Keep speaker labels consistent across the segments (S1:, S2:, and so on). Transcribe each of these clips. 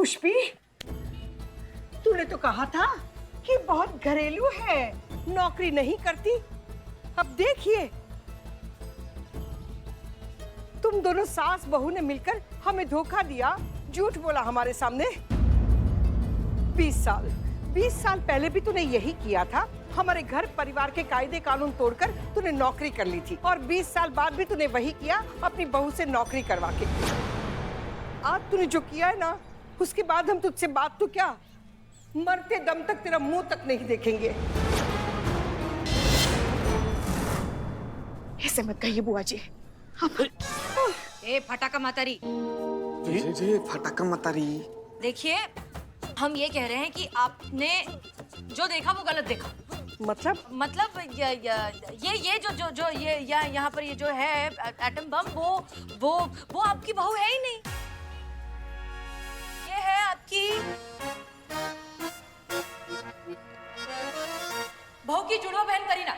S1: पुष्पी, तूने तो कहा था कि बहुत घरेलू है, नौकरी नहीं करती। अब देखिए, तुम दोनों सास बहू ने मिलकर हमें धोखा दिया, झूठ बोला हमारे सामने। 20 साल पहले भी तूने यही किया था। हमारे घर परिवार के कायदे कानून तोड़कर तूने नौकरी कर ली थी, और 20 साल बाद भी तूने वही किया अपनी बहू से नौकरी करवा के। आज तूने जो किया है ना, उसके बाद हम तुझसे बात तो क्या, मरते दम तक तेरा मुंह तक नहीं देखेंगे।
S2: ऐसे मत कहिए बुआ जी।
S3: ए फटाका मातारी,
S4: जी फटाका मतारी।
S3: देखिए, हम ये कह रहे हैं कि आपने जो देखा वो गलत देखा। मतलब ये जो ये यहाँ पर ये जो है एटम बम, वो आपकी बहू है ही नहीं। ये है आपकी बहू की जुड़वा बहन करीना।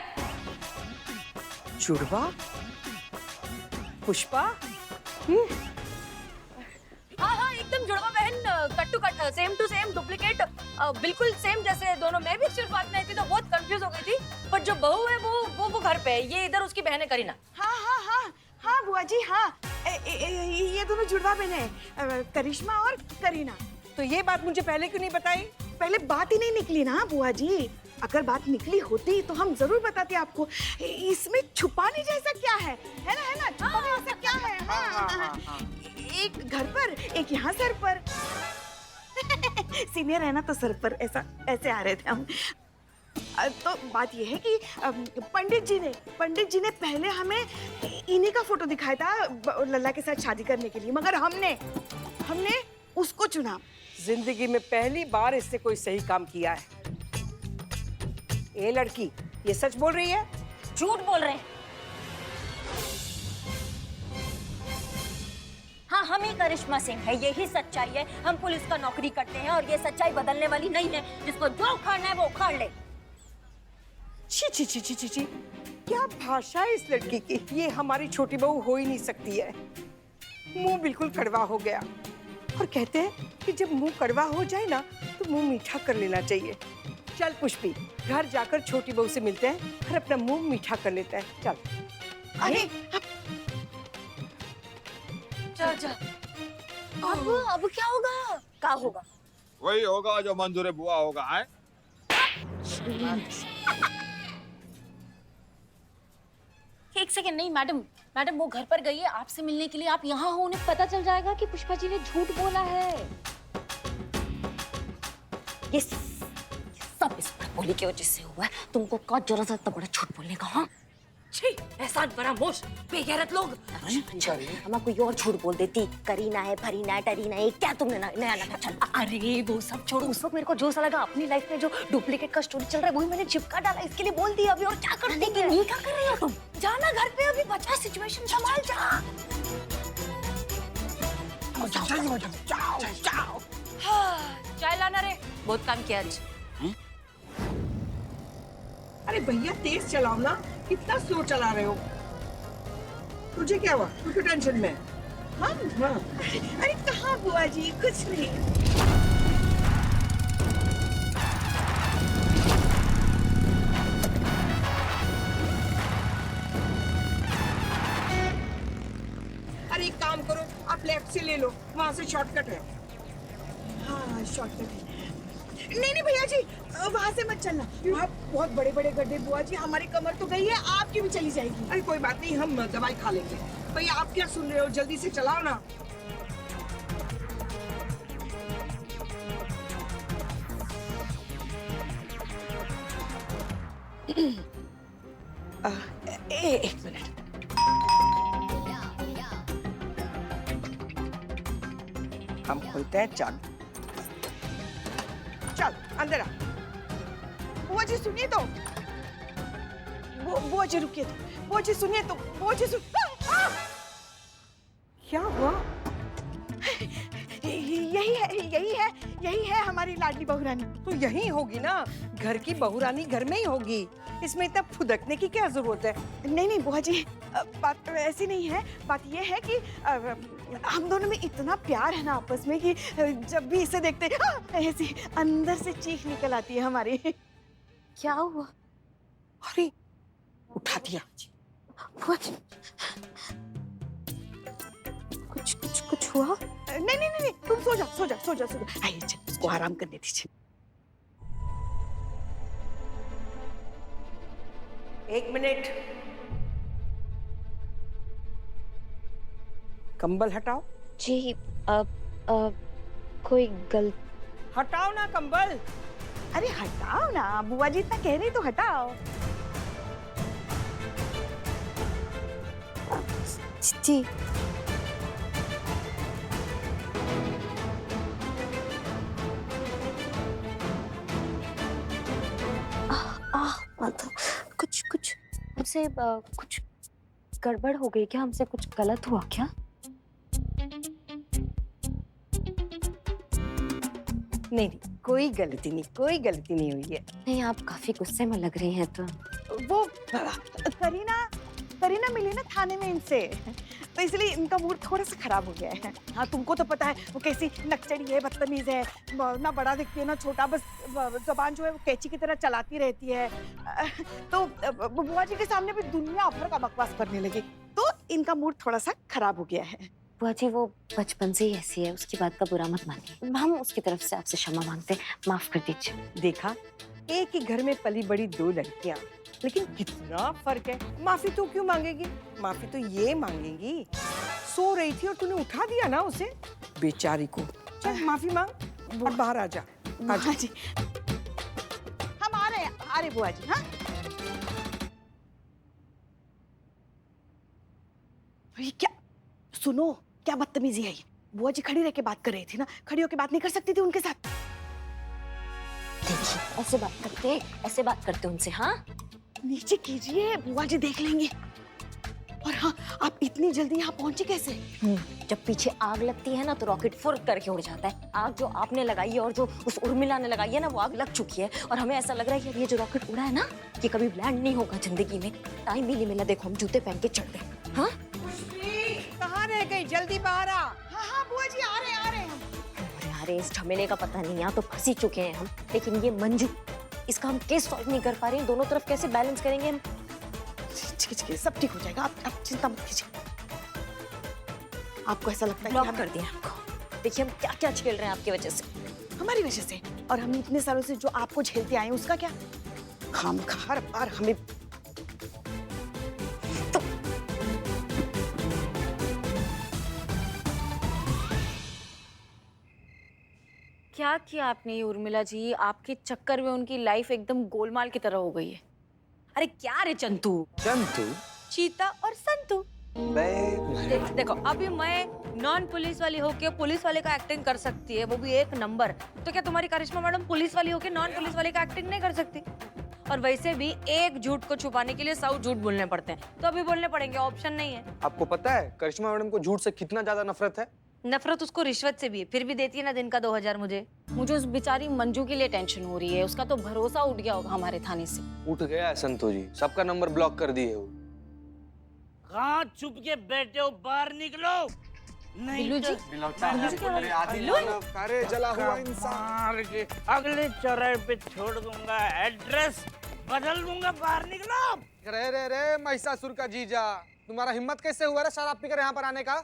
S1: जुड़वा? पुष्पा?
S3: हाँ, एकदम जुड़वा बहन, cut to cut, same to same, duplicate, बिल्कुल सेम जैसे दोनों। मैं भी सिर्फ बात में आई थी तो बहुत कंफ्यूज हो गई थी, पर जो बहू है वो घर पे है, ये इधर उसकी बहन है करीना।
S2: हाँ बुआ जी, हाँ। ये दोनों जुड़वा बहन है, करिश्मा और करीना।
S1: तो ये बात मुझे पहले क्यों नहीं बताई?
S2: पहले बात ही नहीं निकली ना बुआ जी। अगर बात निकली होती तो हम जरूर बताते आपको। इसमें छुपाने जैसा क्या है ना? छुपाने जैसा क्या है? हाँ। एक घर पर, एक यहाँ सर पर। सीनियर है ना तो सर पर ऐसे आ रहे थे हम। तो बात यह है कि पंडित जी ने पहले हमें इन्हीं का फोटो दिखाया था लल्ला के साथ शादी करने के लिए, मगर हमने उसको चुना।
S1: जिंदगी में पहली बार इसने कोई सही काम किया है। ये लड़की ये सच बोल रही है?
S3: झूठ बोल रहे हैं। हाँ, हम ही करिश्मा सिंह है, यही सच्चाई है। हम पुलिस का नौकरी करते हैं और ये सच्चाई बदलने वाली नहीं है। जिसको जो उखाड़ना है वो उखाड़ ले।
S1: छी, क्या भाषा है इस लड़की की। ये हमारी छोटी बहू हो ही नहीं सकती है। मुंह बिल्कुल कड़वा हो गया। और कहते हैं कि जब मुंह कड़वा हो जाए ना तो मुंह मीठा कर लेना चाहिए। चल पुष्पी, घर जाकर छोटी बहू से मिलते हैं और अपना मुंह मीठा कर लेते हैं। चल।
S2: अरे
S3: चल। अब क्या होगा? क्या होगा?
S5: वही होगा जो मंजूर बुआ होगा। है
S3: एक सेकंड, नहीं मैडम वो घर पर गई है आपसे मिलने के लिए। आप यहाँ हो, उन्हें पता चल जाएगा कि पुष्पा जी ने झूठ बोला है। ये सब इस बोली की वजह से हुआ है। तुमको क्या जरूरत है इतना बड़ा झूठ बोलने का? हाँ, एहसान फरामोश बेगैरत लोग। हम कोई और झूठ बोल देती, करीना है, फरीना है, टरीना है, क्या तुमने नया नया चल। अरे वो सब छोड़ो, उस वक्त मेरे को जो सा लगा, अपनी लाइफ में जो डुप्लीकेट का स्टोरी चल रहा है वही मैंने चिपका डाला, इसके लिए बोल दिया। अभी और क्या कर रही है? नहीं, क्या कर रही हो तुम? जाना घर पे, अभी बचा, सिचुएशन संभाल जा। जाओ। चाय लाना रे, बहुत काम किया आज।
S1: अरे भैया तेज चलाओ ना, कितना स्लो चला रहे हो। तुझे क्या हुआ? तू क्यों टेंशन में? हाँ।
S2: अरे कहाँ बुआ जी, कुछ नहीं।
S1: अरे एक काम करो, आप लेफ्ट से ले लो, वहां से शॉर्टकट है।
S2: हाँ शॉर्टकट है। नहीं भैया जी, वहाँ से मत चलना, वहाँ बहुत बड़े बड़े गड्ढे। बुआ जी हमारी कमर तो गई है, आपकी भी चली जाएगी।
S1: अरे कोई बात नहीं, हम दवाई खा लेंगे। भैया आप क्या सुन रहे हो, जल्दी से चलाओ ना। एक मिनट। हम खोलते हैं चाबी। चल अंदर आ।
S2: बुआ जी सुनिए तो, बुआ जी रुकिए तो, बुआ जी सुनिए तो, बुआ जी
S1: क्या हुआ?
S2: यही है हमारी लाडली बहुरानी।
S1: तो यही होगी ना, घर की बहुरानी घर में ही होगी। इसमें इतना फुदकने की क्या जरूरत है?
S2: नहीं बुआ जी, बात ऐसी नहीं है। बात ये है कि हम दोनों में इतना प्यार है ना आपस में कि जब भी इसे देखते ऐसी अंदर से चीख निकल आती है हमारी।
S3: क्या हुआ?
S1: अरे उठा दिया।
S3: कुछ कुछ कुछ कुछ हुआ?
S2: नहीं नहीं नहीं, तुम सो जाओ सो जाओ सो जाओ सो जाओ। आइए चल, उसको आराम करने दीजिए।
S1: एक मिनट, कंबल हटाओ।
S3: जी कोई गलत?
S1: हटाओ ना कंबल।
S2: अरे हटाओ ना, बुआ जी इतना कह रही तो हटाओ।
S3: जी कुछ कुछ हमसे कुछ गड़बड़ हो गई क्या? हमसे कुछ गलत हुआ क्या?
S1: नहीं, कोई गलती नहीं, कोई गलती नहीं हुई है।
S3: नहीं, आप काफी गुस्से में लग रही हैं तो।
S2: वो करीना मिली ना थाने में इनसे, तो इसलिए इनका मूड थोड़ा सा खराब हो गया है। हाँ तुमको तो पता है वो कैसी नकचड़ी है, बदतमीज है, ना बड़ा दिखती है ना छोटा, बस जबान जो है वो कैंची की तरह चलाती रहती है। तो बुआ जी के सामने भी दुनिया भर का बकवास करने लगी, तो इनका मूड थोड़ा सा खराब हो गया है।
S3: बुआ जी वो बचपन से ही ऐसी है, उसकी बात का बुरा मत मानिए। हम उसकी तरफ से आपसे क्षमा मांगते, माफ कर दीजिए।
S1: देखा, एक ही घर में पली बड़ी दो लड़कियां, लेकिन कितना फर्क है। माफी तो क्यों मांगेगी? माफी तो ये मांगेगी, सो रही थी और तूने उठा दिया ना उसे, बेचारी को। चल माफी मांग और बाहर आ जा।
S2: बुआ जी हम आ रहे बुआ जी। हाँ ये क्या, सुनो क्या बदतमीजी है ये। बुआ जी खड़ी रह के बात कर रही थी ना, खड़ी होके बात नहीं कर सकती थी उनके साथ?
S3: देखिए ऐसे बात करते उनसे। हाँ
S2: नीचे कीजिए, बुआ जी देख लेंगे। और हाँ, आप इतनी जल्दी यहाँ पहुंचे कैसे?
S3: जब पीछे आग लगती है ना तो रॉकेट फुर करके उड़ जाता है। आग जो आपने लगाई है और जो उस उर्मिला ने लगाई है ना, वो आग लग चुकी है और हमें ऐसा लग रहा है कि अब ये जो रॉकेट उड़ा है ना, ये कभी लैंड नहीं होगा जिंदगी में। टाइम भी नहीं मिला, देखो हम जूते पहन के चढ़ गए। हाँ
S1: कहाँ रह गई? जल्दी बाहर आ।
S2: हाँ हाँ बुआ जी आ रहे हैं हम।
S3: अरे इस झमेले का पता नहीं, यहाँ तो फंस ही चुके हैं हम। लेकिन ये मंजू, इसका हम केस सॉल्व नहीं कर पा रहे हैं। दोनों तरफ कैसे बैलेंस करेंगे हम?
S2: ठीक, सब ठीक हो जाएगा, आप चिंता मत कीजिए। आपको ऐसा लगता है
S3: ब्लॉक
S2: कि
S3: कर दिया हमको। देखिए हम क्या क्या झेल रहे हैं आपकी वजह से।
S2: हमारी वजह से? और हम इतने सालों से जो आपको झेलते आए हैं उसका क्या? हम हर बार हमें
S6: क्या किया आपने ये उर्मिला जी? आपके चक्कर में उनकी लाइफ एकदम गोलमाल की तरह हो गई है। अरे क्या रे चंतू?
S4: चंतू?
S6: चीता और संतू। देखो अभी मैं नॉन पुलिस वाली होके पुलिस वाले का एक्टिंग कर सकती है, वो भी एक नंबर। तो क्या तुम्हारी करिश्मा मैडम पुलिस वाली होके नॉन पुलिस वाले का एक्टिंग नहीं कर सकती? और वैसे भी एक झूठ को छुपाने के लिए 100 झूठ बोलने पड़ते हैं, तो अभी बोलने पड़ेंगे, ऑप्शन नहीं है।
S4: आपको पता है करिश्मा मैडम को झूठ से कितना ज्यादा नफरत है?
S6: नफरत उसको रिश्वत से भी है, फिर भी देती है ना दिन का 2000 मुझे उस बेचारी मंजू के लिए टेंशन हो रही है। उसका तो भरोसा उठ गया होगा हमारे थाने से।
S4: उठ गया है संतू जी, सबका नंबर ब्लॉक कर दिए हो।
S7: कहाँ छुप के बैठे हो? बाहर निकलो। नहीं
S6: बिल्लू जी,
S4: अरे जला हुआ इंसान।
S7: मार के अगले चौराहे पे छोड़ दूंगा, एड्रेस बदल दूंगा, बाहर निकलो।
S4: रे महिषासुर का जीजा, तुम्हारा हिम्मत कैसे हुआ रे शराब पीकर यहाँ पर आने का?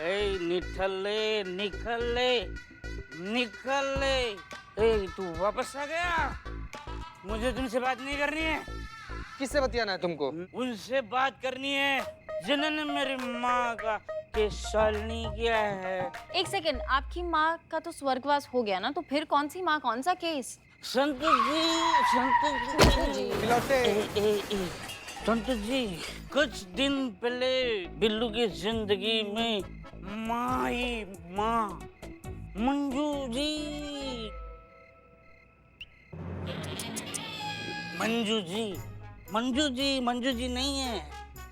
S7: ए निकले निकले निकले। ए तू वापस आ गया? मुझे तुमसे बात नहीं करनी है।
S4: किससे बतियाना है तुमको?
S7: उनसे बात करनी है जिन्होंने मेरी माँ का केस सॉल्व नहीं किया है।
S6: एक सेकंड, आपकी माँ का तो स्वर्गवास हो गया ना, तो फिर कौन सी माँ, कौन सा केस?
S7: संतु जी संतु जी, कुछ दिन पहले बिल्लू की जिंदगी में माँ ही माँ, मंजू जी। मंजू जी नहीं है,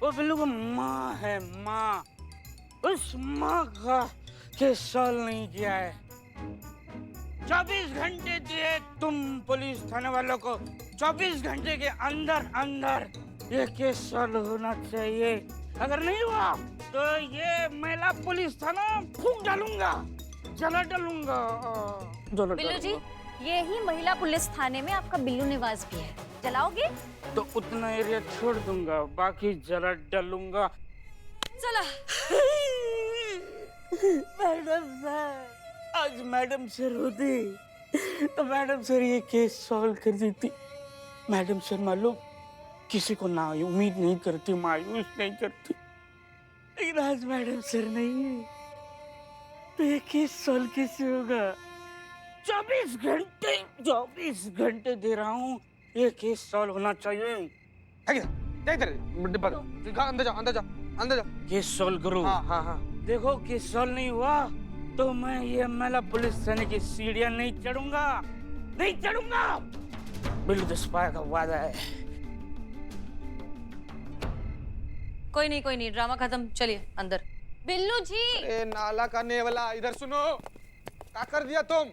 S7: वो बिल्लू को माँ है, माँ। उस माँ का केस सॉल्व नहीं किया है। 24 घंटे दिए तुम पुलिस थाने वालों को, 24 घंटे के अंदर अंदर ये केस सॉल्व होना चाहिए। अगर नहीं हुआ तो ये महिला पुलिस थाना फूंक डालूंगा, जला डालूंगा, जला
S3: बिल्लू जी,
S7: डालूंगा।
S3: यही महिला पुलिस थाने में आपका बिल्लू निवास भी है, जलाओगे?
S7: तो उतना एरिया छोड़ दूंगा, बाकी जला डालूंगा।
S3: चला।
S7: मैडम सर, आज मैडम सर होती तो मैडम सर ये केस सॉल्व कर देती। मैडम सर मालूम किसी को ना उम्मीद नहीं करती, मायूस नहीं करती, लेकिन आज मैडम सर नहीं है तो ये केस सॉल्व कैसे होगा? 24 घंटे दे रहा हूँ, ये केस सॉल्व होना चाहिए।
S4: है क्या? देख इधर, डिब्बा दो। अंदर जाओ, अंदर जाओ, अंदर जाओ।
S7: केस सॉल्व करो।
S4: हाँ हाँ हाँ।
S7: देखो केस सॉल्व नहीं हुआ तो मैं ये महिला पुलिस थाने की सीढ़ियां नहीं चढ़ूंगा, नहीं चढ़ूंगा। बिल्लू दस्पाया का वादा है।
S6: कोई नहीं, ड्रामा खत्म, चलिए अंदर।
S3: बिल्लू जी,
S4: ए नाला का नेवला, इधर सुनो। क्या कर दिया तुम?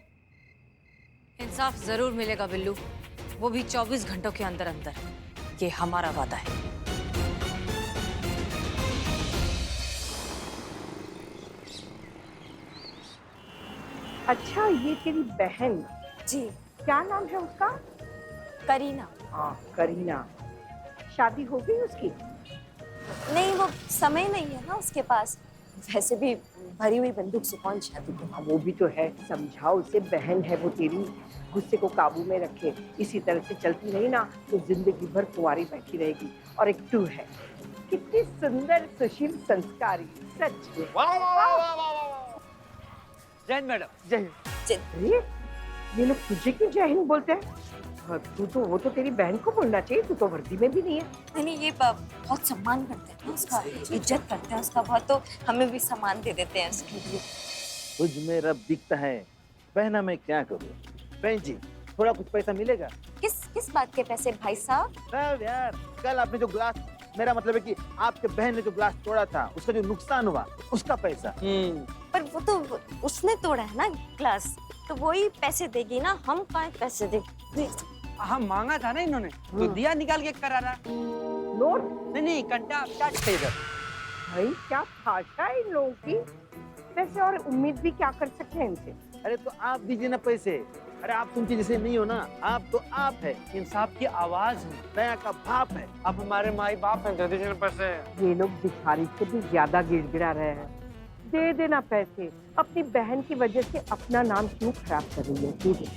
S6: इंसाफ जरूर मिलेगा बिल्लू, वो भी 24 घंटों के अंदर अंदर। ये हमारा वादा है।
S1: अच्छा, ये तेरी बहन,
S3: जी
S1: क्या नाम है उसका?
S3: करीना।
S1: हाँ, करीना। शादी हो गई उसकी?
S3: नहीं, वो समय नहीं है ना उसके पास। वैसे भी भरी हुई बंदूक से कौन शादी करे?
S1: हाँ, वो भी तो है। समझाओ उसे, बहन है वो तेरी, गुस्से को काबू में रखे। इसी तरह से चलती रही ना तो जिंदगी भर कुंवारी बैठी रहेगी। और एक तू है, कितनी सुंदर, सुशील, संस्कारी, सच में।
S5: वाह वाह वाह वाह वाह वाह।
S4: जैन मैडम, जय हिंद।
S1: अरे, ये लोग तुझे क्यों जय हिंद बोलते हैं? तू तो, वो तो तेरी बहन को बोलना चाहिए, तू तो वर्दी में भी नहीं है।
S3: नहीं, ये बहुत सम्मान करते हैं ना उसका, इज्जत करते हैं उसका बहुत, तो हमें भी सम्मान दे देते हैं उसके लिए।
S8: तुझ में रब दिखता है, बहना मैं क्या करूँ? बहन जी, थोड़ा कुछ पैसा मिलेगा?
S3: किस बात के पैसे भाई साहब?
S8: सब यार, कल आपने जो ग्लास, मेरा मतलब है कि आपके बहन ने जो ग्लास तोड़ा था, उसका जो नुकसान हुआ, उसका पैसा।
S3: पर वो तो उसने तोड़ा है ना ग्लास, तो वही पैसे देगी ना, हम कहाँ पैसे देंगे?
S9: हाँ, मांगा था ना इन्होंने, तो दिया निकाल के करारा।
S1: नोट?
S9: नहीं, कंटा चाट इधर।
S1: भाई, क्या भाषा है इन लोगों की। वैसे और उम्मीद भी क्या कर सकते हैं इनसे।
S8: अरे तो आप दीजिए ना पैसे। अरे आप तुम जैसे नहीं हो ना, आप तो आप है,
S9: इंसाफ की आवाज है,
S8: दया का भाप है।
S4: आप हमारे माई बाप हैं, दे दीजिए ना पैसे।
S1: ये लोग भिखारी से भी ज्यादा गिड़गिड़ा रहे हैं। दे देना पैसे। अपनी बहन की वजह से अपना नाम क्यों खराब कर रही है? दे दे।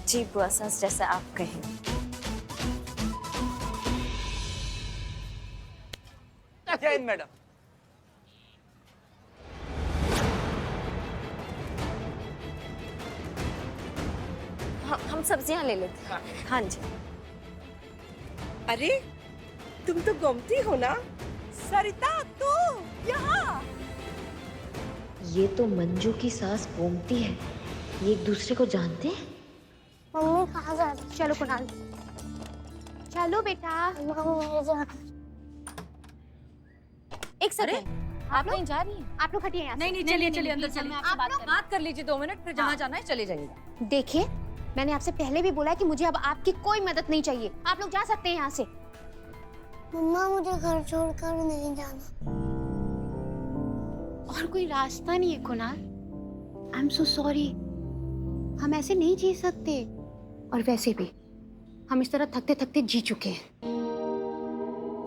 S3: जी बुआ सास, जैसे आप कहें।
S9: जय हिंद मैडम।
S3: हम सब्जियां ले लेते हैं। हाँ जी।
S1: अरे, तुम तो गोमती हो ना? सरिता, तू यहाँ?
S10: ये तो मंजू की सास गोमती है। ये एक दूसरे को जानते हैं।
S11: मम्मी कहाँ जा रही?
S10: चलो कुणाल, चलो बेटा।
S3: एक सेकंड, आप कहीं जा रही हैं?
S10: आप लोग हटिए यहाँ से।
S6: नहीं, चलिए अंदर चलिए। आप बात कर लीजिए 2 मिनट, फिर जहाँ जाना है चले जाइएगा।
S10: देखिए, मैंने आपसे पहले भी बोला है कि मुझे अब आपकी कोई मदद नहीं चाहिए। आप लोग जा सकते हैं यहाँ से।
S11: मम्मा, मुझे घर छोड़कर नहीं जाना।
S10: और कोई रास्ता नहीं है Kunal. I am so sorry. हम ऐसे नहीं जी सकते। और वैसे भी हम इस तरह थकते थकते जी चुके हैं।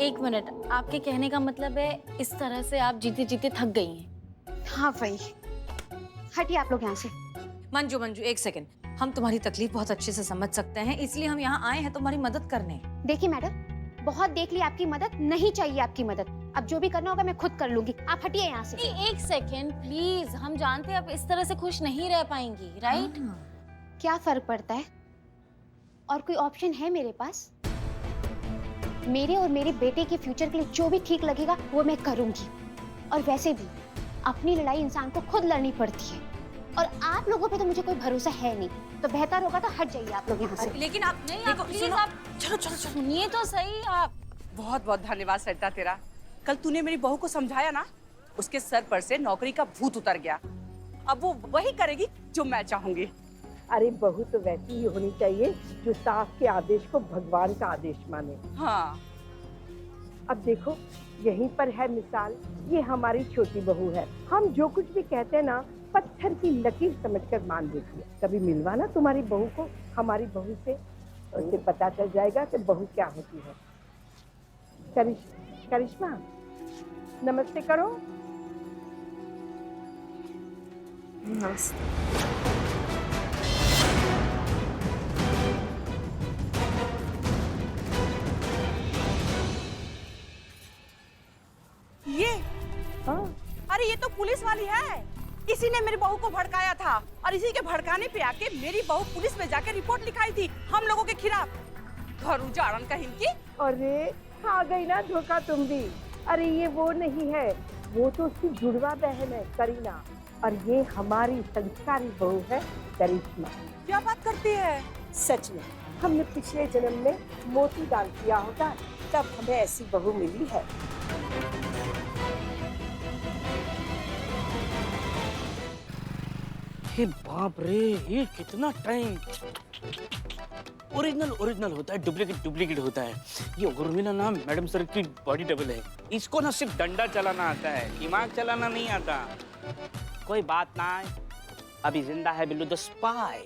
S3: एक मिनट, आपके कहने का मतलब है इस तरह से आप जीते जीते थक गई हैं?
S10: हाँ भाई, हटिए आप लोग यहाँ से।
S6: मंजू, एक सेकंड। हम तुम्हारी तकलीफ बहुत अच्छे से समझ सकते हैं, इसलिए हम यहाँ आए हैं तुम्हारी मदद करने।
S10: देखिए मैडम, बहुत देख ली आपकी मदद, नहीं चाहिए आपकी मदद। अब जो भी करना होगा मैं खुद कर लूंगी। आप हटिए यहाँ से।
S3: एक सेकंड प्लीज, हम जानते हैं आप इस तरह से खुश नहीं रह पाएंगी, राइट?
S10: क्या फर्क पड़ता है? और कोई ऑप्शन है मेरे पास? मेरे और मेरे बेटे के फ्यूचर के लिए जो भी ठीक लगेगा वो मैं करूंगी। और वैसे भी अपनी लड़ाई इंसान को खुद लड़नी पड़ती है। और आप लोगों पे तो मुझे कोई भरोसा है नहीं, तो बेहतर होगा तो हट जाइए आप लोग यहाँ से।
S6: लेकिन आप नहीं,
S3: देखो,
S6: प्लीज
S3: सुनो।
S6: आप चलो
S3: सुनिए तो सही आप।
S2: बहुत बहुत धन्यवाद सरिता तेरा। कल तूने मेरी बहू को समझाया ना, उसके सर पर से नौकरी का भूत उतर गया। अब वो वही करेगी जो मैं चाहूंगी।
S1: अरे, बहू तो वैसी ही होनी चाहिए जो सास के आदेश को भगवान का आदेश माने।
S2: हाँ।
S1: अब देखो, यहीं पर है मिसाल। ये हमारी छोटी बहू है। हम जो कुछ भी कहते हैं ना, पत्थर की लकीर समझकर मान लेती है। कभी मिलवाना तुम्हारी बहू को हमारी बहू से, उसे पता चल जाएगा कि बहू क्या होती है। करिश्मा, नमस्ते करो।
S3: नमस्ते।
S2: ये
S1: हाँ,
S2: अरे ये तो पुलिस वाली है। इसी ने मेरी बहू को भड़काया था और इसी के भड़काने पे आके मेरी बहू पुलिस में जाके रिपोर्ट लिखाई थी हम लोगों के खिलाफ। घर उजाड़न कहीं की।
S1: अरे आ गई ना धोखा तुम भी। अरे ये वो नहीं है, वो तो उसकी जुड़वा बहन है करीना, और ये हमारी संस्कारी बहू है करिश्मा।
S2: क्या बात करती है?
S1: सच में हमने पिछले जन्म में मोती दान किया होगा, तब हमें ऐसी बहू मिली है।
S7: हे बाप रे, ये कितना टाइम। ओरिजिनल होता है, डुप्लीकेट होता है। ये उर्मिला नाम मैडम सर की बॉडी डबल है। इसको ना सिर्फ डंडा चलाना आता है, दिमाग चलाना नहीं आता। कोई बात ना, अभी जिंदा है बिल्लू द स्पाई।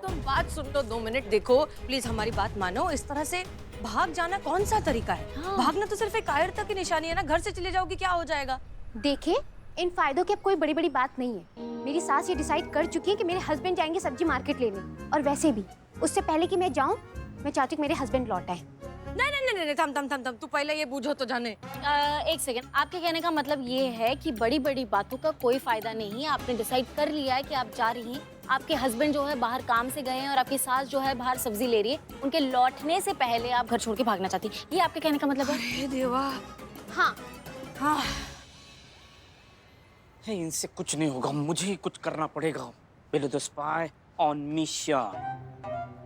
S6: तुम बात सुन लो 2 मिनट। देखो प्लीज हमारी बात मानो। इस तरह से भाग जाना कौन सा तरीका है? हाँ। भागना तो सिर्फ एक कायरता की निशानी है ना। घर से चले जाओगी क्या हो जाएगा?
S10: देखिए, इन फायदों की अब कोई बड़ी बड़ी बात नहीं है। मेरी सास ये डिसाइड कर चुकी है कि मेरे हस्बैंड जाएंगे सब्जी मार्केट लेने, और वैसे भी उससे पहले कि मैं जाऊं, मैं चाहती हूँ मेरे हस्बैंड लौट आए।
S6: नहीं, थम। तू पहले ये बूझो तो जाने।
S3: एक सेकेंड, आपके कहने का मतलब ये है कि बड़ी बड़ी बातों का कोई फायदा नहीं है। आपने डिसाइड कर लिया है कि आप जा रही हैं, आपके हस्बैंड जो है बाहर काम से गए हैं और आपकी सास जो है बाहर सब्जी ले रही है। उनके लौटने से पहले आप घर छोड़ के भागना चाहती हैं, ये आपके कहने का मतलब है?
S6: अरे देवा।
S3: हाँ।
S7: इनसे कुछ नहीं होगा, मुझे ही कुछ करना पड़ेगा। Billu the spy on mission.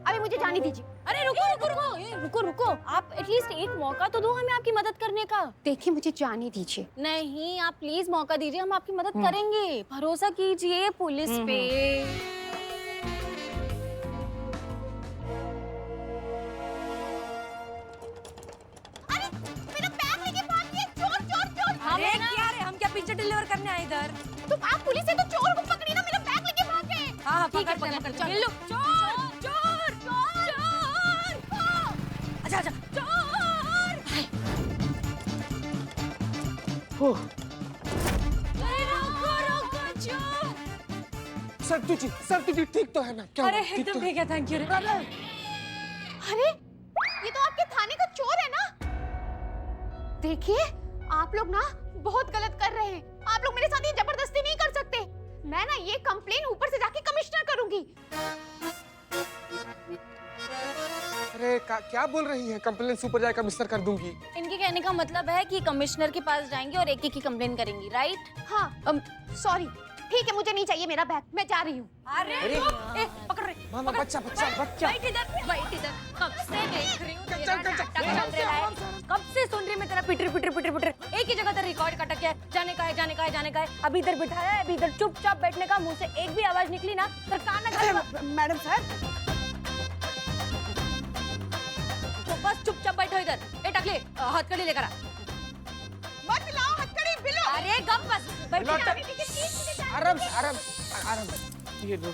S10: अरे मुझे जाने दीजिए।
S3: अरे रुको। आप एटलीस्ट एक मौका तो दो हमें आपकी मदद करने का।
S10: देखिए, मुझे जाने दीजिए।
S3: नहीं, आप प्लीज मौका दीजिए, हम आपकी मदद करेंगे। भरोसा कीजिए पुलिस पे।
S6: अरे क्या रे, हम क्या पिज्जा डिलीवर करने आए इधर?
S10: तुम आप पुलिस है तो चोर को पकड़ी ना, मेरा बैग लेके भागे।
S6: हाँ,
S3: ठीक है,
S6: पकड़।
S3: चल।
S6: बिल्लू, चोर। अच्छा, चोर।
S4: सर तुझी ठीक तो है ना? क्या
S6: अरे
S4: हुआ? ठीक
S6: एकदम
S4: तो है?
S6: ठीक है, थैंक यू रे।
S10: अरे ये तो आपके थाने का चोर है ना। देखिए, आप लोग ना बहुत गलत कर रहे हैं। आप लोग मेरे साथ ये जबरदस्ती नहीं कर सकते। मैं ना ये कंप्लेन ऊपर से जाके कमिश्नर करूंगी।
S4: अरे क्या बोल रही है? कंप्लेन ऊपर जाकर कमिश्नर कर दूंगी।
S3: इनके कहने का मतलब है कि कमिश्नर के पास जाएंगे और एक की कंप्लेन करेंगी, राइट?
S10: हाँ, सॉरी, ठीक है, मुझे नहीं चाहिए मेरा बैग, मैं जा रही हूँ।
S6: अरे पकड़ रे।
S4: मामा, बच्चा।
S6: बैठ इधर। कब से देख रही हूँ तेरा नाटक चल रहा है। कब से सुन रही मैं तेरा पिटर। एक ही जगह तेरा रिकॉर्ड कटक गया है। जाने का है। अभी इधर बिठाया है, अभी इधर चुपचाप बैठने का। मुंह से एक भी आवाज निकली ना तो कान में।
S2: मैडम सर,
S6: तो बस चुपचाप बैठो इधर। ए टकले, हथकड़ी लेकर आ।
S2: मत लाओ हथकड़ी बिल्लू।
S6: अरे गप बस, बैठ।
S4: आराम से। ये लो।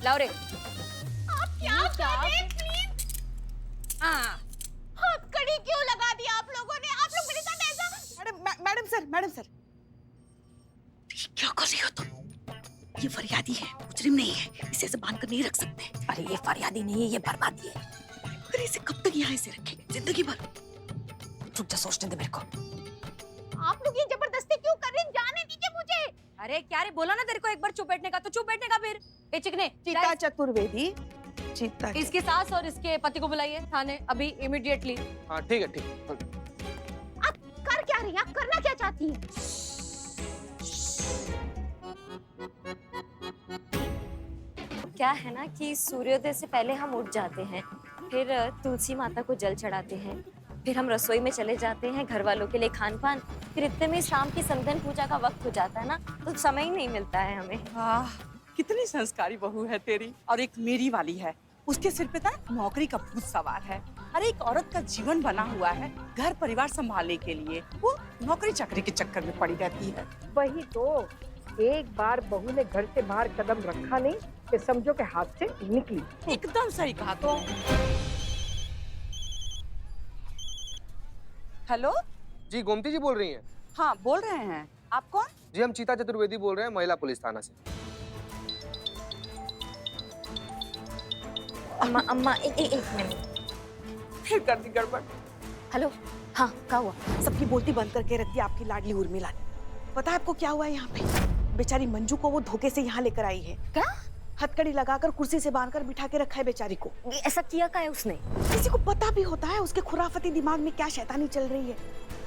S6: लाओ रे।
S10: आप क्या कर रहे हैं? प्लीज।
S6: हाँ,
S10: हथकड़ी क्यों लगा दिया आप लोगों ने? आप लोग मेरे साथ ऐसा।
S2: Madam sir.
S3: क्या कर रही हो तुम? ये फरियादी है, मुजरिम नहीं है। इसे ऐसे बांध कर नहीं रख सकते।
S6: अरे ये फरियादी नहीं है, ये बर्बादी है।
S3: अरे इसे कब तक यहाँ ऐसे रखेंगे? जिंदगी भर।
S6: चुप जा, सोचने दे मेरे को।
S10: आप लोग ये जबरदस्ती क्यों कर रहे हैं? जाने दीजिए मुझे।
S6: अरे क्या रे, बोला ना तेरे को एक बार चुप बैठने का, तो चुप बैठने का। फिर ए चिकने,
S2: चीता चतुर्वेदी। चीता
S6: इसकी सास और इसके पति को बुलाइए थाने अभी, इमीडिएटली।
S4: हाँ ठीक है।
S10: आप कर क्या रही हैं? आप करना क्या चाहती हैं?
S3: क्या है ना कि सूर्योदय से पहले हम उठ जाते हैं, फिर तुलसी माता को जल चढ़ाते हैं, फिर हम रसोई में चले जाते हैं घर वालों के लिए खान पान, फिर इतने में शाम की संध्या पूजा का वक्त हो जाता है ना, तो समय ही नहीं मिलता है हमें।
S2: कितनी संस्कारी बहू है तेरी। और एक मेरी वाली है, उसके सिर पे ना नौकरी का भूत सवार है। अरे एक औरत का जीवन बना हुआ है घर परिवार संभालने के लिए, वो नौकरी चाकरी के चक्कर में पड़ी रहती है।
S1: वही तो, एक बार बहू ने घर से बाहर कदम रखा नहीं कि समझो के हाथ से निकली।
S2: एकदम सही कहा। तो हेलो,
S4: जी गोमती जी बोल रही हैं?
S2: हाँ बोल रहे हैं, आप कौन?
S4: जी हम चीता चतुर्वेदी बोल रहे हैं, महिला पुलिस थाना से।
S3: अम्मा एक मिनट।
S2: फिर कर दी गड़बड़।
S3: हेलो, हाँ क्या हुआ?
S2: सबकी बोलती बंद करके रखती आपकी लाडली उर्मिला ने। पता है आपको क्या हुआ है यहाँ पे? बेचारी मंजू को वो धोखे से यहाँ लेकर आई है।
S3: क्या?
S2: हथकड़ी लगाकर कुर्सी से बांधकर बिठा के रखा है बेचारी को।
S3: ऐसा किया क्या है उसने?
S2: किसी को पता भी होता है उसके खुराफती दिमाग में क्या शैतानी चल रही है?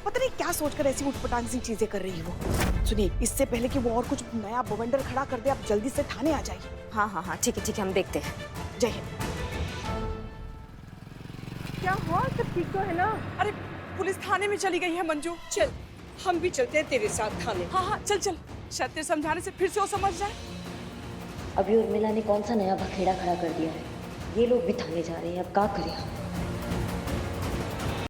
S2: पता नहीं क्या सोचकर ऐसी उठपटांग सी चीजें कर रही है वो। सुनिए, इससे पहले कि वो और कुछ नया बवंडर खड़ा कर दे, आप जल्दी से थाने आ जाइए।
S3: हाँ ठीक है, हम देखते हैं।
S2: जय हिंद।
S1: क्या हुआ, सब ठीक तो है ना?
S2: अरे पुलिस थाने में चली गई है मंजू।
S1: चल हम भी चलते हैं तेरे साथ थाने।
S2: हाँ चल शायद तेरे समझाने से फिर से वो समझ जाए।
S3: अभी उर्मिला ने कौन सा नया बखेड़ा खड़ा कर दिया है, ये लोग भी थाने जा रहे हैं, अब क्या करें हम?